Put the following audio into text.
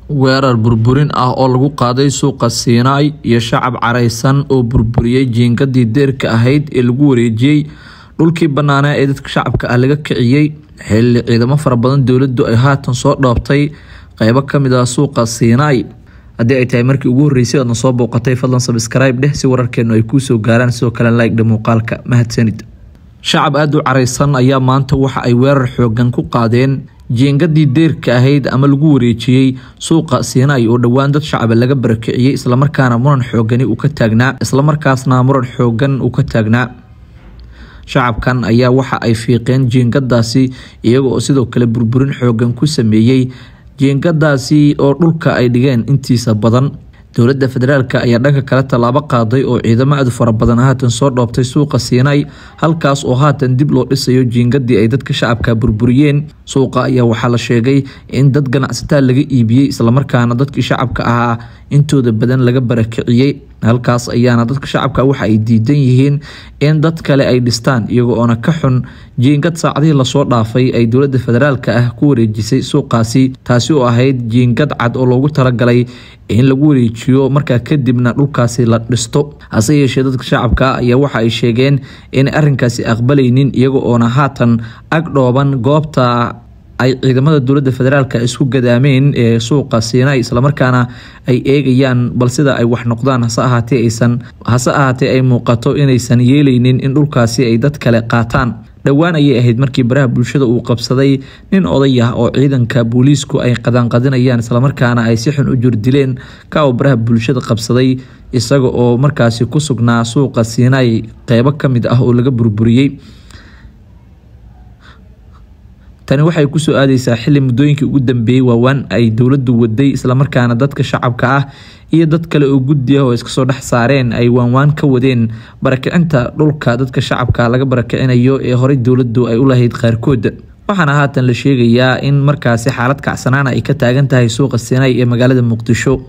weerar burburin ah oo lagu qaaday suuqa Siinay iyo shacab careysan oo burburiyay jiingadii deerka ahayd ee lagu wareejiyay dhulkii banaanaa ee dadka shacabka ah laga kiciyay xilli ciidamo fara badan dawladdu ay haatan soo dhoobtay qaybo kamid ah suuqa Siinay. haddii ay tahay markii ugu horeysay aad soo booqatay fadlan subscribe dheh si wararkeenu ay ku soo gaaraan sidoo kale like dhe muuqaalka mahadsanid. shacab aad u careysan ayaa maanta waxa ay weerar xoogan ku qaadeen jiingadii deerka ahayd ama lagu wareejiyay suuqa Siinay oo dhawaan dad shacab laga barakiciyay isla markaana muran xoogan uu ka taagnaa shacabkan ayaa waxa ay fiiqeen jiingadaasi iyaga oo sidoo kale burburin xoogan ku sameeyay jiingadaasi oo dhulka ay dhigeen intiisa badan. dowladda federaalka ayaa dhanka kale talaabo qaaday oo ciidamo aad fara badan haatan soo dhoobtay suuqa Siinay halkaas oo haatan dib loo dhisayo jiingadii ay dadka shacabka burburiyeen. suuqa ayaa waxaa la sheegay in dad ganacsatada laga iibiyay isla markaana dadkii shacabka ahaa intooda badan laga barakiciyay. halkaas ayaana dadka shacabka waxa ay diidan yihiin in dad kale ay dhistaan iyaga oo ka xun jiingad saacadii la soo dhaafay ay dowladda federaalka ah ku wareejisay suuqaasi taasi oo ahayd jiingad cad oo loogu talagalay in lagu wareejiyo markaa kadibna dhulkaasi la dhisto. hase yeeshee dadka shacabka ayaa waxa ay sheegeen in arrinkaasi aqbalaynin iyaga oo haatan ag dhooban goobta ay ciidamada dowladda federaalka isku gadaameen ee suuqa Siinay isla markaana ay eegayaan bal sida ay wax noqdaan hase ahaatee ay muuqato inaysan yeelaynin in dhulkaasi ay dad kale qaataan. dhawaan ayay ahayd markii baraha bulshada uu qabsaday nin oday ah oo ciidanka booliisku ay qadinayaan isla markaana ay si xun u jurdileen ka oo baraha bulshada qabsaday isaga oo markaasi ku sugnaa suuqa Siinay qaybo kamid ah oo laga burburiyay. tani waxay ku soo aadaysaa xilli muddooyinkii ugu dambeeyay waawaan ay dowladdu waday isla markaana dadka shacabka ah iyo dad kale oo guddi ah oo iska soo dhex saareen ay waawaan ka wadeen barakicinta dhulka dadka shacabka laga barakicinayo ee horey dowladdu ay u lahayd qaarkood. waxaana haatan la sheegayaa in markaasi xaalad kacsanaana ay ka taagan tahay suuqa Siinay ee magaalada Muqdisho.